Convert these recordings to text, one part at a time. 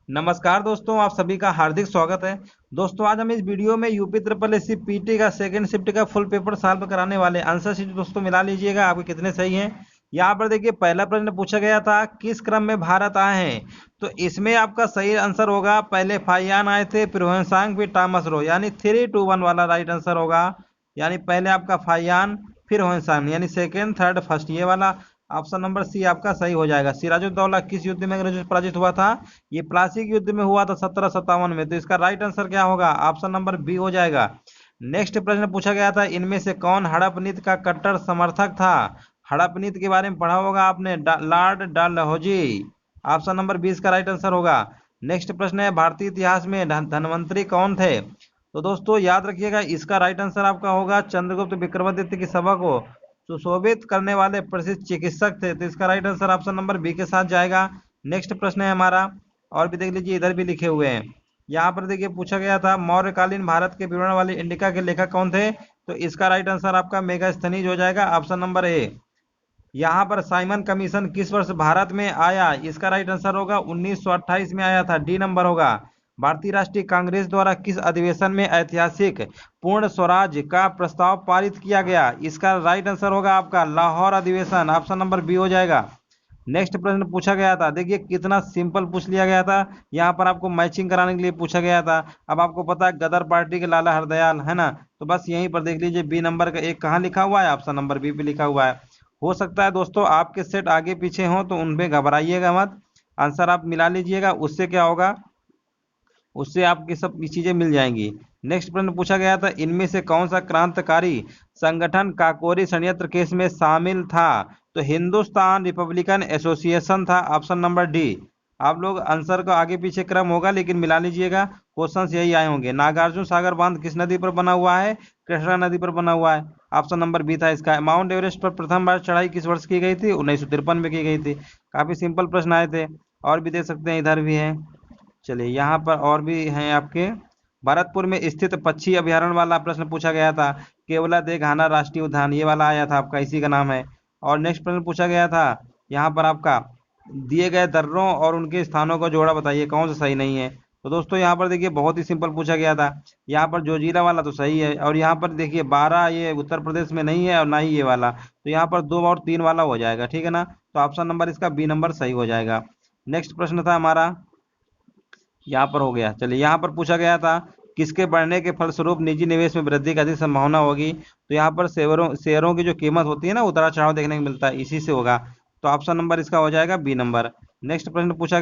नमस्कार दोस्तों, आप सभी का हार्दिक स्वागत है। दोस्तों, आज हम इस वीडियो में यूपी ट्रिपल एससी पीटी का सेकंड शिफ्ट का फुल पेपर सॉल्व कराने वाले। आंसर शीट दोस्तों मिला लीजिएगा, आपके कितने सही हैं। यहाँ पर देखिए, पहला प्रश्न पूछा गया था किस क्रम में भारत आए हैं। तो इसमें आपका सही आंसर होगा, पहले फाइयान आए थे, फिर ह्वेनसांग, फिर टॉमस रो, यानी 3-2-1 वाला राइट आंसर होगा। यानी पहले आपका फाइयान, फिर ह्वेनसांग, यानी सेकेंड थर्ड फर्स्ट, ये वाला ऑप्शन नंबर सी आपका सही हो जाएगा। सिराजुद्दौला किस युद्ध में अंग्रेजों से पराजित हुआ था? ये प्लासी के युद्ध में हुआ था 1757 में। तो इसका राइट आंसर क्या होगा? ऑप्शन नंबर बी हो जाएगा। नेक्स्ट प्रश्न पूछा गया था, इनमें से कौन हड़प नीति का कट्टर समर्थक था? हड़प नीति के बारे में पढ़ा होगा आपने, लॉर्ड डलहौजी। ऑप्शन नंबर 20 का राइट आंसर होगा। नेक्स्ट प्रश्न है, भारतीय इतिहास में धनवंतरी कौन थे? तो दोस्तों याद रखिएगा, इसका राइट आंसर आपका होगा चंद्रगुप्त विक्रमादित्य की सभा को सुशोभित करने वाले प्रसिद्ध चिकित्सक थे। तो इसका right answer option number B के साथ जाएगा। नेक्स्ट प्रश्न है हमारा, और भी देख लीजिए, इधर भी लिखे हुए हैं। यहाँ पर देखिए, पूछा गया था मौर्यकालीन भारत के विवरण वाली इंडिका के लेखक कौन थे? तो इसका राइट आंसर आपका मेगास्थनीज हो जाएगा, ऑप्शन नंबर ए। यहाँ पर साइमन कमीशन किस वर्ष भारत में आया? इसका राइट आंसर होगा 1928 में आया था, डी नंबर होगा। भारतीय राष्ट्रीय कांग्रेस द्वारा किस अधिवेशन में ऐतिहासिक पूर्ण स्वराज का प्रस्ताव पारित किया गया? इसका राइट आंसर होगा आपका लाहौर अधिवेशन, ऑप्शन नंबर बी हो जाएगा। नेक्स्ट प्रश्न पूछा गया था, देखिए कितना सिंपल पूछ लिया गया था। यहाँ पर आपको मैचिंग कराने के लिए पूछा गया था। अब आपको पता है गदर पार्टी के लाला हरदयाल है ना, तो बस यहीं पर देख लीजिए, बी नंबर का एक कहाँ लिखा हुआ है? ऑप्शन नंबर बी पे लिखा हुआ है। हो सकता है दोस्तों आपके सेट आगे पीछे हो, तो उनपे घबराइएगा मत, आंसर आप मिला लीजिएगा। उससे क्या होगा, उससे आपकी सब चीजें मिल जाएंगी। नेक्स्ट प्रश्न पूछा गया था, इनमें से कौन सा क्रांतिकारी संगठन काकोरी संयंत्र केस में शामिल था? तो हिंदुस्तान रिपब्लिकन एसोसिएशन था, ऑप्शन नंबर डी। आप लोग आंसर का आगे पीछे क्रम होगा, लेकिन मिला लीजिएगा, क्वेश्चंस यही आए होंगे। नागार्जुन सागर बांध किस नदी पर बना हुआ है? कृष्णा नदी पर बना हुआ है, ऑप्शन नंबर बी था इसका। माउंट एवरेस्ट पर प्रथम बार चढ़ाई किस वर्ष की गई थी? 1953 में की गई थी। काफी सिंपल प्रश्न आए थे। और भी देख सकते हैं, इधर भी है। चलिए, यहाँ पर और भी हैं आपके। भरतपुर में स्थित पक्षी अभयारण्य वाला प्रश्न पूछा गया था। केवला दे घाना राष्ट्रीय उद्यान, ये वाला आया था आपका, इसी का नाम है। और नेक्स्ट प्रश्न पूछा गया था, यहाँ पर आपका दिए गए दर्रों और उनके स्थानों का जोड़ा बताइए, कौन सा सही नहीं है? तो दोस्तों यहाँ पर देखिए, बहुत ही सिंपल पूछा गया था। यहाँ पर जोजीला वाला तो सही है, और यहाँ पर देखिए 12 ये उत्तर प्रदेश में नहीं है, और ना ही ये वाला। तो यहाँ पर 2 और 3 वाला हो जाएगा, ठीक है ना। तो ऑप्शन नंबर इसका बी नंबर सही हो जाएगा। नेक्स्ट प्रश्न था हमारा, यहाँ पर हो गया। चलिए, यहाँ पर पूछा गया था, किसके बढ़ने के फलस्वरूप निजी निवेश में वृद्धि की अधिक संभावना होगी? तो यहाँ पर शेयरों की जो कीमत होती है ना, उतार चढ़ाव देखने को मिलता है, इसी से होगा। तो ऑप्शन नंबर इसका हो जाएगा बी नंबर। नेक्स्ट प्रश्न पूछा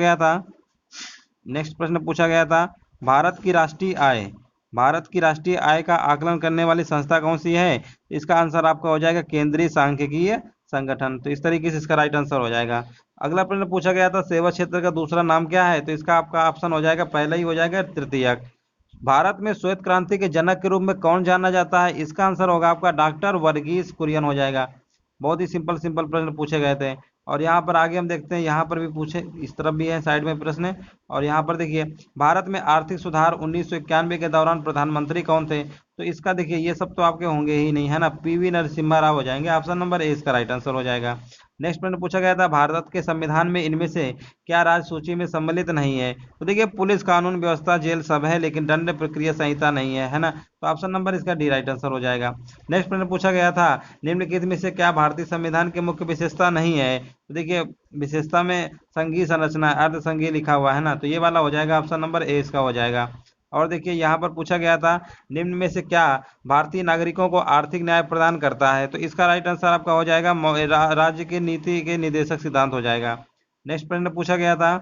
गया था, भारत की राष्ट्रीय आय, भारत की राष्ट्रीय आय का आकलन करने वाली संस्था कौन सी है? इसका आंसर आपका हो जाएगा केंद्रीय सांख्यिकीय संगठन। तो इस तरीके से इसका राइट आंसर हो जाएगा। अगला प्रश्न पूछा गया था, सेवा क्षेत्र का दूसरा नाम क्या है? तो इसका आपका ऑप्शन हो जाएगा, पहला ही हो जाएगा तृतीयक। भारत में श्वेत क्रांति के जनक के रूप में कौन जाना जाता है? इसका आंसर होगा आपका डॉक्टर वर्गीस कुरियन हो जाएगा। बहुत ही सिंपल सिंपल प्रश्न पूछे गए थे। और यहाँ पर आगे हम देखते हैं, यहाँ पर भी पूछे, इस तरफ भी है साइड में प्रश्न। और यहाँ पर देखिए, भारत में आर्थिक सुधार 1991 के दौरान प्रधानमंत्री कौन थे? तो इसका देखिए, ये सब तो आपके होंगे ही नहीं, है ना, पीवी नरसिम्हा राव हो जाएंगे, ऑप्शन नंबर ए इसका राइट आंसर हो जाएगा। नेक्स्ट प्रश्न पूछा गया था, भारत के संविधान में इनमें से क्या राज्य सूची में सम्मिलित नहीं है? तो देखिए, पुलिस, कानून व्यवस्था, जेल सब है, लेकिन दंड प्रक्रिया संहिता नहीं है ना। तो ऑप्शन नंबर इसका डी राइट आंसर हो जाएगा। नेक्स्ट प्रश्न पूछा गया था, निम्नलिखित में से क्या भारतीय संविधान की मुख्य विशेषता नहीं है? तो देखिए, विशेषता में संघीय संरचना, अर्ध संघीय लिखा हुआ है ना, तो ये वाला हो जाएगा, ऑप्शन नंबर ए इसका हो जाएगा। और देखिए, यहाँ पर पूछा गया था, निम्न में से क्या भारतीय नागरिकों को आर्थिक न्याय प्रदान करता है? तो इसका राइट आंसर आपका हो जाएगा राज्य की नीति के निर्देशक सिद्धांत हो जाएगा। नेक्स्ट प्रश्न पूछा गया था,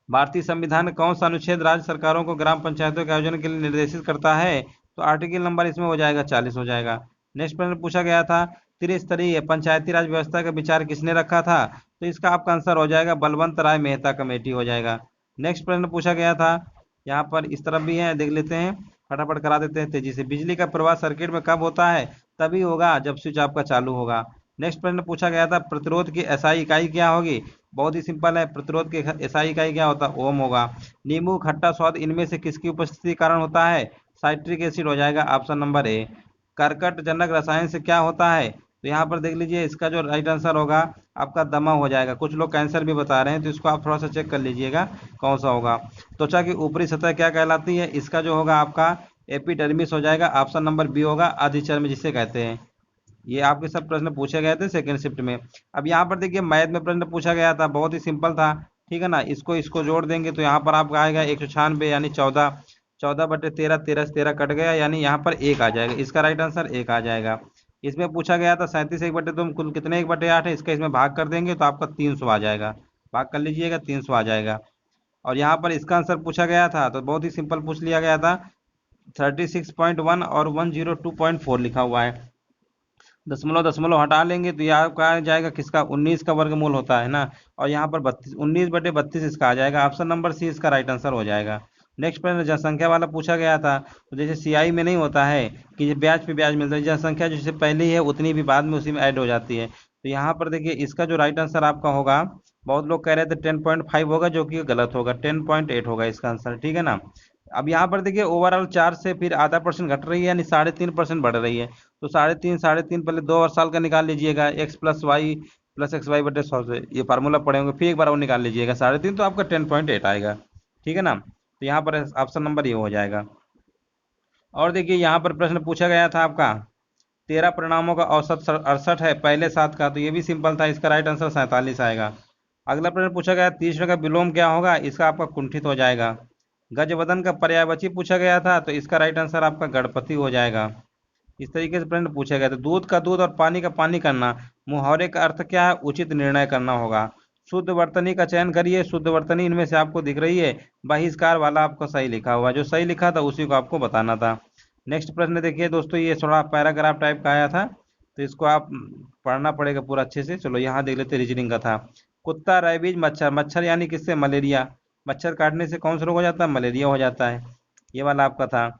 भारतीय संविधान का कौन सा अनुच्छेद राज्य सरकारों को ग्राम पंचायतों के आयोजन के लिए निर्देशित करता है? तो आर्टिकल नंबर इसमें हो जाएगा 40 हो जाएगा। नेक्स्ट प्रश्न पूछा गया था, त्रिस्तरीय पंचायती राज व्यवस्था का विचार किसने रखा था? तो इसका आपका आंसर हो जाएगा बलवंत राय मेहता कमेटी हो जाएगा। नेक्स्ट प्रश्न पूछा गया था, यहाँ पर इस तरफ भी है, देख लेते हैं, फटाफट करा देते हैं तेजी से। बिजली का प्रवाह सर्किट में कब होता है? तभी होगा जब स्विच आपका चालू होगा। नेक्स्ट प्रश्न पूछा गया था, प्रतिरोध की एसआई इकाई क्या होगी? बहुत ही सिंपल है, प्रतिरोध की एसआई इकाई क्या होता है? ओम होगा। नींबू खट्टा स्वाद इनमें से किसकी उपस्थिति के कारण होता है? साइट्रिक एसिड हो जाएगा, ऑप्शन नंबर ए। कर्कट जनक रसायन से क्या होता है? तो यहाँ पर देख लीजिए, इसका जो राइट आंसर होगा आपका दमा हो जाएगा। कुछ लोग कैंसर भी बता रहे हैं, तो इसको आप थोड़ा सा चेक कर लीजिएगा कौन सा होगा। त्वचा की ऊपरी सतह क्या कहलाती है? इसका जो होगा आपका एपिडर्मिस हो जाएगा। ऑप्शन नंबर बी होगा अधिचर्म जिसे कहते हैं। ये आपके सब प्रश्न पूछे गए थे सेकंड शिफ्ट में। अब यहाँ पर देखिए मैथ में प्रश्न पूछा गया था, बहुत ही सिंपल था, ठीक है ना। इसको इसको जोड़ देंगे तो यहाँ पर आपका आएगा 196 यानी 14, 14/13, 13 से 13 कट गया यानी यहाँ पर 1 आ जाएगा। इसका राइट आंसर 1 आ जाएगा। इसमें पूछा गया था 37 1/2 कुल कितने 1/8 है, इसका इसमें भाग कर देंगे तो आपका 300 आ जाएगा। भाग कर लीजिएगा, 300 आ जाएगा। और यहाँ पर इसका आंसर पूछा गया था तो बहुत ही सिंपल पूछ लिया गया था, 36.1 और 102.4 लिखा हुआ है। दशमलव दशमलव हटा लेंगे तो यह आपका आ जाएगा किसका? 19 का वर्गमूल होता है ना। और यहाँ पर 32, 19/32 इसका आ जाएगा। ऑप्शन नंबर सी इसका राइट आंसर हो जाएगा। नेक्स्ट प्रश्न जनसंख्या वाला पूछा गया था। तो जैसे सीआई में नहीं होता है कि ब्याज पे ब्याज मिलता है, जनसंख्या जैसे पहले ही है उतनी भी बाद में उसी में ऐड हो जाती है। तो यहाँ पर देखिए इसका जो राइट आंसर आपका होगा, बहुत लोग कह रहे थे 10.5 होगा, जो कि गलत होगा, 10.8 होगा इसका आंसर, ठीक है ना। अब यहाँ पर देखिए ओवरऑल 4 से फिर ½ % घट रही है यानी 3.5% बढ़ रही है। तो 3.5 पहले 2 साल का निकाल लीजिएगा, X plus Y plus X Y बटे 100 से, ये फार्मूला पढ़े होंगे, फिर एक बार और निकाल लीजिएगा 3.5 तो आपका 10.8 आएगा, ठीक है ना। तो यहाँ पर ऑप्शन नंबर ये हो जाएगा। और देखिए यहाँ पर प्रश्न पूछा गया था आपका 13 परिणामों का औसत 68 है पहले 7 का, तो ये भी सिंपल था, इसका राइट आंसर 47 आएगा। अगला प्रश्न पूछा गया 30 का विलोम क्या होगा, इसका आपका कुंठित हो जाएगा। गजवदन का पर्यायवाची पूछा गया था तो इसका राइट आंसर आपका गणपति हो जाएगा। इस तरीके से प्रश्न पूछे गए थे। दूध का दूध और पानी का पानी करना, मुहावरे का अर्थ क्या है? उचित निर्णय करना होगा। शुद्ध वर्तनी का चयन करिए, शुद्ध वर्तनी इनमें से आपको दिख रही है, बहिष्कार वाला आपको सही लिखा हुआ, जो सही लिखा था उसी को आपको बताना था। नेक्स्ट प्रश्न देखिए दोस्तों, ये थोड़ा पैराग्राफ टाइप का आया था तो इसको आप पढ़ना पड़ेगा पूरा अच्छे से। चलो यहाँ देख लेते, रीजनिंग का था। कुत्ता, रेबीज, मच्छर, मच्छर यानी किससे? मलेरिया, मच्छर काटने से कौन सा रोग हो जाता है? मलेरिया हो जाता है, ये वाला आपका था।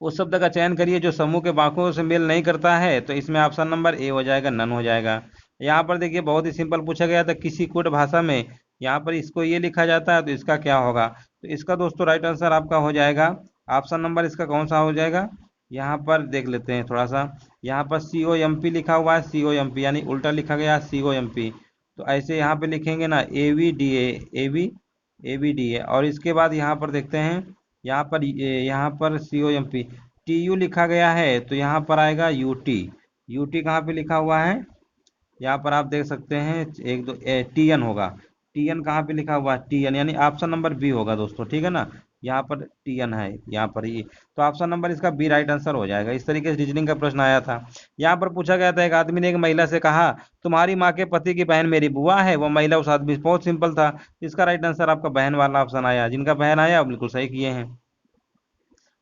उस शब्द का चयन करिए जो समूह के वाक्यों से मेल नहीं करता है, तो इसमें ऑप्शन नंबर ए हो जाएगा, नन हो जाएगा। यहाँ पर देखिए बहुत ही सिंपल पूछा गया था, किसी कुट भाषा में यहाँ पर इसको ये लिखा जाता है तो इसका क्या होगा? तो इसका दोस्तों राइट आंसर आपका हो जाएगा ऑप्शन नंबर इसका कौन सा हो जाएगा, यहाँ पर देख लेते हैं थोड़ा सा। यहाँ पर COMP लिखा हुआ है, COMP यानी उल्टा लिखा गया COMP, तो ऐसे यहाँ पे लिखेंगे ना AVDA, AVDA। और इसके बाद यहाँ पर देखते हैं, यहाँ पर COMP TU लिखा गया है तो यहाँ पर आएगा UT। UT कहाँ पे लिखा हुआ है? यहाँ पर आप देख सकते हैं, एक दो TN होगा। TN कहाँ पे लिखा हुआ है? TN यानी ऑप्शन नंबर बी होगा दोस्तों, ठीक है ना। यहाँ पर TN है, यहाँ पर ये, तो ऑप्शन नंबर इसका बी राइट आंसर हो जाएगा। इस तरीके से रीजनिंग का प्रश्न आया था। यहाँ पर पूछा गया था, एक आदमी ने एक महिला से कहा तुम्हारी माँ के पति की बहन मेरी बुआ है। वो महिला उस आदमी, बहुत सिंपल था, इसका राइट आंसर आपका बहन वाला ऑप्शन आया। जिनका बहन आया वो बिल्कुल सही किए हैं।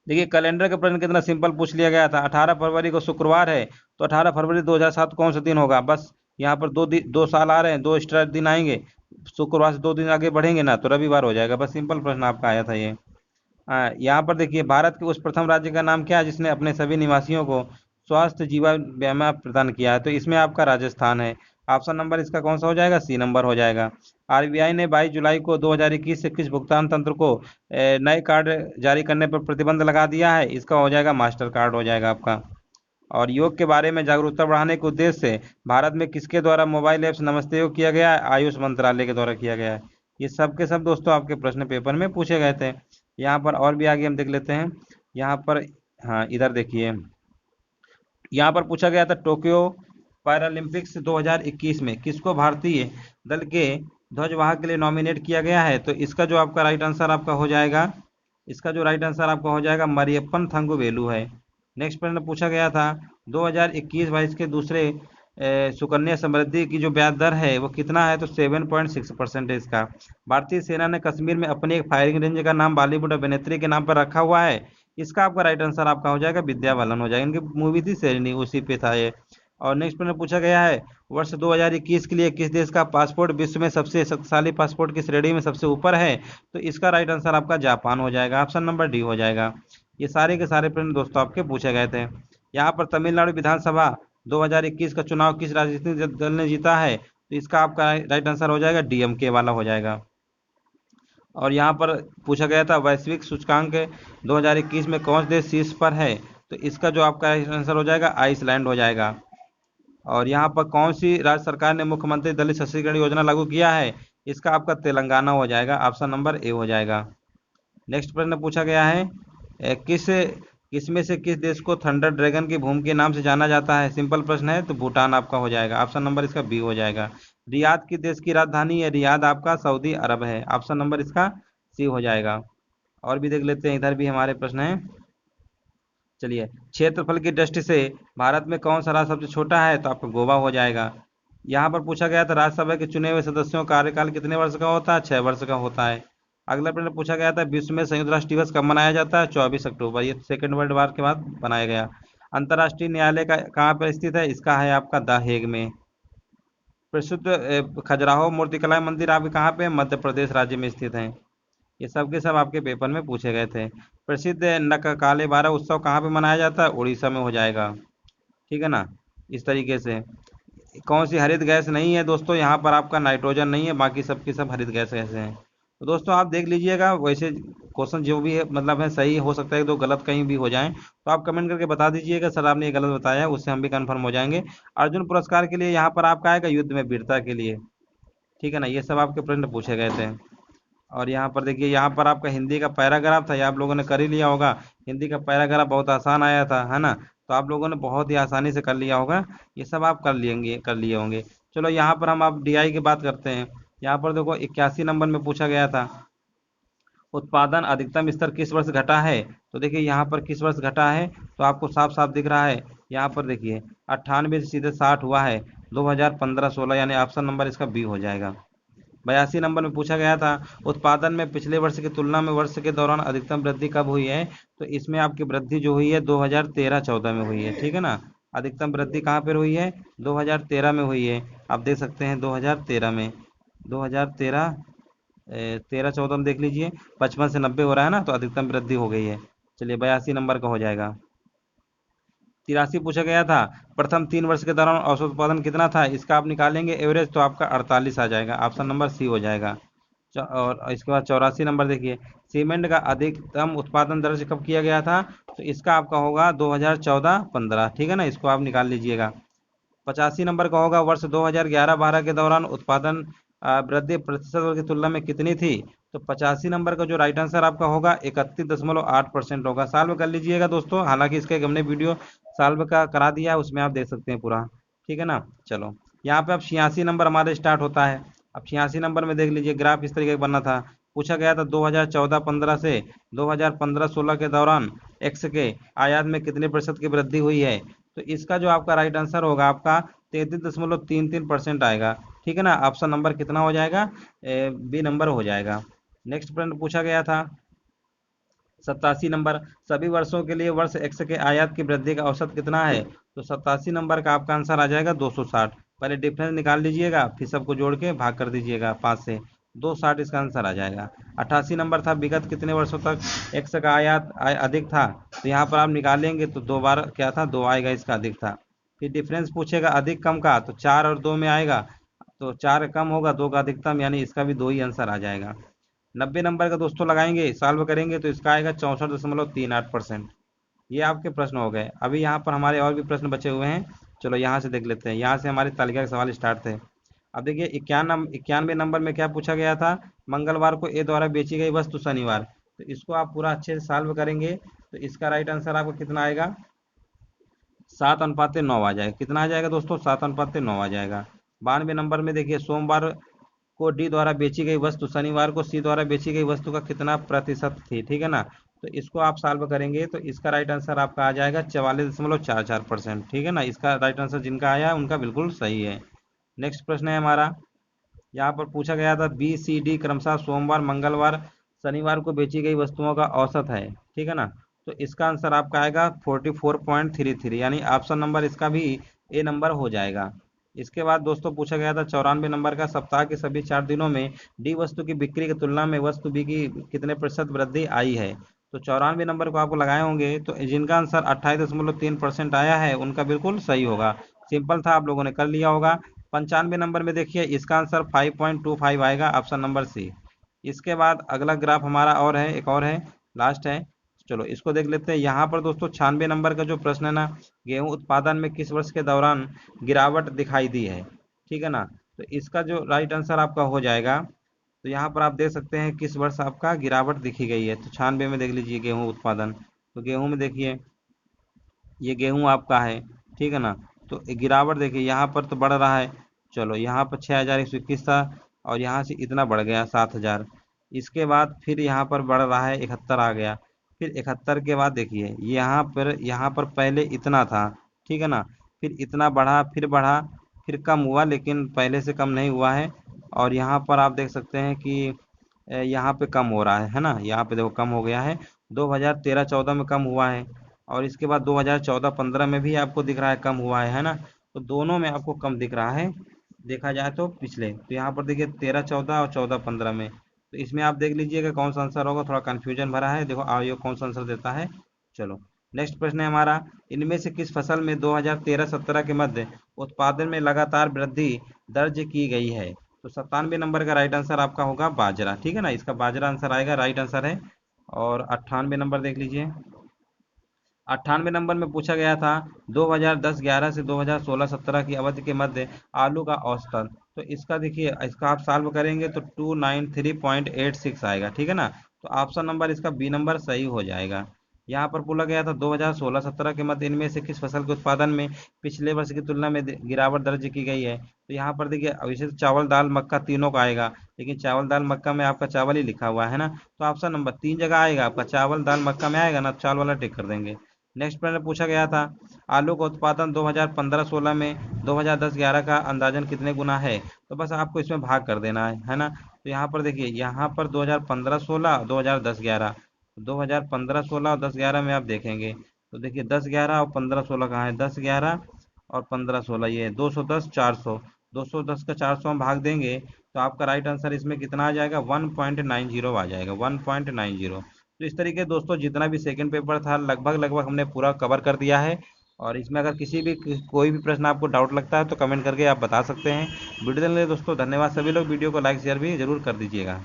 देखिए कैलेंडर का प्रश्न कितना सिंपल पूछ लिया गया था। 18 फरवरी को शुक्रवार है तो 18 फरवरी 2007 कौन सा दिन होगा? बस यहाँ पर 2 साल आ रहे हैं, 2 एक्स्ट्रा दिन आएंगे, शुक्रवार से 2 दिन आगे बढ़ेंगे ना तो रविवार हो जाएगा। बस सिंपल प्रश्न आपका आया था ये। यहाँ पर देखिए भारत के उस प्रथम राज्य का नाम क्या है जिसने अपने सभी निवासियों को स्वास्थ्य जीवन बीमा प्रदान किया है? तो इसमें आपका राजस्थान है। ऑप्शन नंबर इसका कौन सा हो जाएगा? सी नंबर हो जाएगा। RBI ने 22 जुलाई को 2021 से किस भुगतान तंत्र को नए कार्ड जारी करने पर प्रतिबंध लगा दिया है? इसका हो जाएगा मास्टर कार्ड हो जाएगा आपका। और योग के बारे में जागरूकता बढ़ाने के उद्देश्य से भारत में किसके द्वारा मोबाइल ऐप्स नमस्ते योग किया गया है? आयुष मंत्रालय के द्वारा किया गया है। ये सब के सब दोस्तों आपके प्रश्न पेपर में पूछे गए थे। यहाँ पर और भी आगे हम देख लेते हैं। यहाँ पर हाँ इधर देखिए, यहाँ पर पूछा गया था टोक्यो पैरालंपिक्स 2021 में किसको भारतीय दल के ध्वजवाहक के लिए नॉमिनेट किया गया है? तो इसका जो आपका राइट आंसर आपका हो जाएगा, इसका जो राइट आंसर आपका हो जाएगा मरियप्पन थंगुवेलु है। नेक्स्ट प्रश्न पूछा गया था 2021-22 के दूसरे सुकन्या समृद्धि की जो ब्याज दर है वो कितना है? तो 7.6% है इसका। भारतीय सेना ने कश्मीर में अपने एक फायरिंग रेंज का नाम बॉलीवुड अभिनेत्री के नाम पर रखा हुआ है। इसका आपका राइट आंसर आपका हो जाएगा विद्या बालन हो जाएगा। इनकी मूवी थी शेरनी, उसी पे था ये। और नेक्स्ट प्रश्न पूछा गया है वर्ष 2021 के लिए किस देश का पासपोर्ट विश्व में सबसे शक्तिशाली पासपोर्ट की श्रेणी में सबसे ऊपर है? तो इसका राइट आंसर आपका जापान हो जाएगा, ऑप्शन नंबर डी हो जाएगा। ये सारे के सारे प्रश्न दोस्तों आपके पूछे गए थे। यहाँ पर तमिलनाडु विधानसभा 2021 का चुनाव किस राजनीतिक दल ने जीता है? तो इसका आपका राइट आंसर हो जाएगा DMK वाला हो जाएगा। और यहाँ पर पूछा गया था वैश्विक सूचकांक 2021 में कौन से देश शीर्ष पर है? तो इसका जो आपका आंसर हो जाएगा आइसलैंड हो जाएगा। और यहाँ पर कौन सी राज्य सरकार ने मुख्यमंत्री दलित सशक्तिकरण योजना लागू किया है? इसका आपका तेलंगाना हो जाएगा, ऑप्शन नंबर ए हो जाएगा। नेक्स्ट प्रश्न पूछा गया है, किस किसमें से किस देश को थंडर ड्रैगन की भूमि के नाम से जाना जाता है? सिंपल प्रश्न है, तो भूटान आपका हो जाएगा, ऑप्शन नंबर इसका बी हो जाएगा। रियाद की देश की राजधानी है? रियाद आपका सऊदी अरब है, ऑप्शन नंबर इसका सी हो जाएगा। और भी देख लेते हैं, इधर भी हमारे प्रश्न है। चलिए, क्षेत्रफल की दृष्टि से भारत में कौन सा राज्य सबसे छोटा है? तो आपका गोवा हो जाएगा। यहाँ पर पूछा गया था राज्यसभा के चुने हुए सदस्यों का कार्यकाल कितने वर्ष का होता है? 6 वर्ष का होता है। अगला प्रश्न पूछा गया था, विश्व में संयुक्त राष्ट्र दिवस कब मनाया जाता है? 24 अक्टूबर। ये सेकेंड वर्ल्ड वार के बाद बनाया गया। अंतर्राष्ट्रीय न्यायालय का कहाँ पर स्थित है? इसका है आपका द हेग में। प्रसिद्ध खजुराहो मूर्तिकला मंदिर आपके कहाँ पे? मध्य प्रदेश राज्य में स्थित है। ये सब के सब आपके पेपर में पूछे गए थे। प्रसिद्ध नक्काले बारह उत्सव कहाँ पे मनाया जाता है? उड़ीसा में हो जाएगा, ठीक है ना। इस तरीके से कौन सी हरित गैस नहीं है दोस्तों? यहाँ पर आपका नाइट्रोजन नहीं है, बाकी सबकी सब हरित गैस ऐसे हैं। तो दोस्तों आप देख लीजिएगा, वैसे क्वेश्चन जो भी है मतलब है सही हो सकता है, तो गलत कहीं भी हो जाए, तो आप कमेंट करके बता दीजिएगा सर आपने ये गलत बताया है, उससे हम भी कंफर्म हो जाएंगे। अर्जुन पुरस्कार के लिए यहाँ पर आपका आएगा युद्ध में वीरता के लिए, ठीक है ना। ये सब आपके प्रश्न पूछे गए थे। और यहाँ पर देखिए, यहाँ पर आपका हिंदी का पैराग्राफ था, ये आप लोगों ने कर ही लिया होगा। हिंदी का पैराग्राफ बहुत आसान आया था, है ना, तो आप लोगों ने बहुत ही आसानी से कर लिया होगा। ये सब आप कर लिए होंगे। चलो यहाँ पर हम आप डीआई की बात करते हैं। यहाँ पर देखो 81 नंबर में पूछा गया था, उत्पादन अधिकतम स्तर किस वर्ष घटा है? तो देखिए यहाँ पर किस वर्ष घटा है, तो आपको साफ साफ दिख रहा है। यहाँ पर देखिए 98 से सीधे 60 हुआ है, 2015-16, यानी ऑप्शन नंबर इसका बी हो जाएगा। 82 नंबर में पूछा गया था, उत्पादन में पिछले वर्ष की तुलना में वर्ष के दौरान अधिकतम वृद्धि कब हुई है? तो इसमें आपकी वृद्धि जो हुई है 2013-14 में हुई है, ठीक है ना। अधिकतम वृद्धि कहाँ पर हुई है? 2013 में हुई है। आप देख सकते हैं 2013 में, 2013 13-14 में देख लीजिए, 55 से 90 हो रहा है ना, तो अधिकतम वृद्धि हो गई है। चलिए 82 नंबर का हो जाएगा। 83 पूछा गया था, प्रथम 3 वर्ष के दौरान औसत उत्पादन कितना था? इसका आप निकालेंगे एवरेज, तो आपका 48 आ जाएगा, ऑप्शन नंबर सी हो जाएगा। और इसके बाद 84 नंबर देखिए, सीमेंट का अधिकतम उत्पादन दर्ज कब किया गया था? तो इसका आपका होगा 2014-15, ठीक है ना, इसको आप निकाल लीजिएगा। 85 नंबर का होगा, वर्ष 2011-12 के दौरान उत्पादन वृद्धि प्रतिशत की तुलना में कितनी थी? तो 85 नंबर का जो राइट आंसर आपका होगा 31.8% होगा। सॉल्व कर लीजिएगा दोस्तों, हालांकि इसका एक हमने वीडियो सॉल्व का करा दिया है, उसमें आप देख सकते हैं पूरा, ठीक है ना। चलो यहाँ पे अब 86 नंबर हमारे स्टार्ट होता है। अब 86 नंबर में देख लीजिए, ग्राफ इस तरीके का बना था। पूछा गया था 2014-15 से 2015-16 के दौरान एक्स के आयात में कितने प्रतिशत की वृद्धि हुई है? तो इसका जो आपका राइट आंसर होगा आपका 33.33% आएगा, ठीक है ना। ऑप्शन नंबर कितना हो जाएगा? बी नंबर हो जाएगा। नेक्स्ट प्रश्न पूछा गया था 87 नंबर, सभी वर्षों के लिए वर्ष एक्स के आयात की वृद्धि का औसत कितना है? तो 87 नंबर का आपका आंसर आ जाएगा 260। पहले डिफरेंस निकाल लीजिएगा, फिर सबको जोड़ के भाग कर दीजिएगा 5 से, 260 इसका आंसर आ जाएगा। 88 नंबर था, विगत कितने वर्षों तक एक्स का आयात अधिक था? तो यहाँ पर आप निकालेंगे तो 2 बार क्या था, 2 आएगा, इसका अधिक था। फिर डिफरेंस पूछेगा अधिक कम का, तो 4 और 2 में आएगा, तो 4 कम होगा, 2 का अधिकतम, यानी इसका भी 2 ही आंसर आ जाएगा। 90 नंबर का दोस्तों लगाएंगे, सॉल्व करेंगे तो इसका आएगा 64.38%। ये आपके प्रश्न हो गए। अभी यहाँ पर हमारे और भी प्रश्न बचे हुए हैं, चलो यहाँ से देख लेते हैं। यहाँ से हमारी तालिका के सवाल स्टार्ट थे। अब देखिए 91 नंबर में क्या पूछा गया था, मंगलवार को ए द्वारा बेची गई वस्तु शनिवार, तो इसको आप पूरा अच्छे से सॉल्व करेंगे तो इसका राइट आंसर आपको कितना आएगा? 7:9 आ जाएगा। कितना आ जाएगा दोस्तों? 7:9 आ जाएगा। 92 नंबर में देखिए, सोमवार को डी द्वारा बेची गई वस्तु शनिवार को सी द्वारा बेची गई वस्तु का कितना प्रतिशत थी, ठीक है ना। तो इसको आप सॉल्व करेंगे तो इसका राइट आंसर आपका आ जाएगा 44.44%, ठीक है ना। इसका राइट आंसर जिनका आया है उनका बिल्कुल सही है। नेक्स्ट प्रश्न है हमारा, यहाँ पर पूछा गया था बी सी डी क्रमशः सोमवार, मंगलवार, शनिवार को बेची गई वस्तुओं का औसत है, ठीक है ना। तो इसका आंसर आपका आएगा 44.33, यानी ऑप्शन नंबर इसका भी ए नंबर हो जाएगा। इसके बाद दोस्तों पूछा गया था 94 नंबर का, सप्ताह के सभी 4 दिनों में डी वस्तु की बिक्री की तुलना में वस्तु बी की कितने प्रतिशत वृद्धि आई है? तो 94 नंबर को आपको लगाए होंगे, तो जिनका आंसर 28.3% आया है उनका बिल्कुल सही होगा। सिंपल था, आप लोगों ने कर लिया होगा। 95 नंबर में देखिए, इसका आंसर 5.25 आएगा, ऑप्शन नंबर सी। इसके बाद अगला ग्राफ हमारा और है, एक और है, लास्ट है चलो इसको देख लेते हैं। यहाँ पर दोस्तों 96 नंबर का जो प्रश्न है ना, गेहूं उत्पादन में किस वर्ष के दौरान गिरावट दिखाई दी है, ठीक है ना। तो इसका जो राइट आंसर आपका हो जाएगा, तो यहाँ पर आप देख सकते हैं किस वर्ष आपका गिरावट दिखी गई है। तो 96 में देख लीजिए गेहूं उत्पादन। तो गेहूं में देखिए, ये गेहूं आपका है, ठीक है ना। तो गिरावट देखिए यहाँ पर तो बढ़ रहा है। चलो यहाँ पर 6121 था, और यहाँ से इतना बढ़ गया 7000। इसके बाद फिर यहाँ पर बढ़ रहा है, 71 आ गया। फिर 71 के बाद देखिए यहाँ पर पहले इतना था, ठीक है ना। फिर इतना बढ़ा, फिर बढ़ा, फिर कम हुआ, लेकिन पहले से कम नहीं हुआ है। और यहाँ पर आप देख सकते हैं कि यहाँ पे कम हो रहा है ना। यहाँ पे देखो कम हो गया है, 2013-14 में कम हुआ है, और इसके बाद 2014-15 में भी आपको दिख रहा है कम हुआ है ना। तो दोनों में आपको कम दिख रहा है, देखा जाए तो पिछले। तो यहाँ पर देखिए 13-14 और 14-15 में। तो इसमें आप देख लीजिएगा कौन सा आंसर होगा। थोड़ा कन्फ्यूजन भरा है, देखो आइए कौन सा आंसर देता है। चलो नेक्स्ट प्रश्न है हमारा, इनमें से किस फसल में 2013-17 के मध्य उत्पादन में लगातार वृद्धि दर्ज की गई है। तो 97 नंबर का राइट आंसर आपका होगा बाजरा, ठीक है ना। इसका बाजरा आंसर आएगा, राइट आंसर है। और 98 नंबर देख लीजिए। 98 नंबर में पूछा गया था 2010-11 से 2016-17 की अवधि के मध्य आलू का औसतन। तो इसका देखिए, इसका आप सॉल्व करेंगे तो 293.86 आएगा, ठीक है ना। तो ऑप्शन नंबर इसका बी नंबर सही हो जाएगा। यहाँ पर बोला गया था 2016-17 के मध्य इनमें से किस फसल के उत्पादन में पिछले वर्ष की तुलना में गिरावट दर्ज की गई है। तो यहाँ पर देखिए वैसे तो चावल दाल मक्का तीनों का आएगा, लेकिन चावल दाल मक्का में आपका चावल ही लिखा हुआ है ना। तो ऑप्शन नंबर 3 जगह आएगा आपका, चावल दाल मक्का में आएगा ना, चावल वाला टिक कर देंगे। नेक्स्ट प्रश्न पूछा गया था, आलू का उत्पादन 2015-16 में 2010-11 का अंदाजन कितने गुना है। तो बस आपको इसमें भाग कर देना है ना। तो यहाँ पर देखिए, यहाँ पर 2015-16, 2010-11, 2015-16 और 10-11 में आप देखेंगे तो देखिए 10-11 और 15-16 कहाँ है, 10-11 और 15-16 ये 210, 400, 210 का 400 हम भाग देंगे तो आपका राइट आंसर इसमें कितना आ जाएगा, 1.90 आ जाएगा, 1.90। तो इस तरीके दोस्तों जितना भी सेकंड पेपर था लगभग लगभग हमने पूरा कवर कर दिया है। और इसमें अगर कोई भी प्रश्न आपको डाउट लगता है तो कमेंट करके आप बता सकते हैं। वीडियो देखने के लिए दोस्तों धन्यवाद। सभी लोग वीडियो को लाइक शेयर भी जरूर कर दीजिएगा।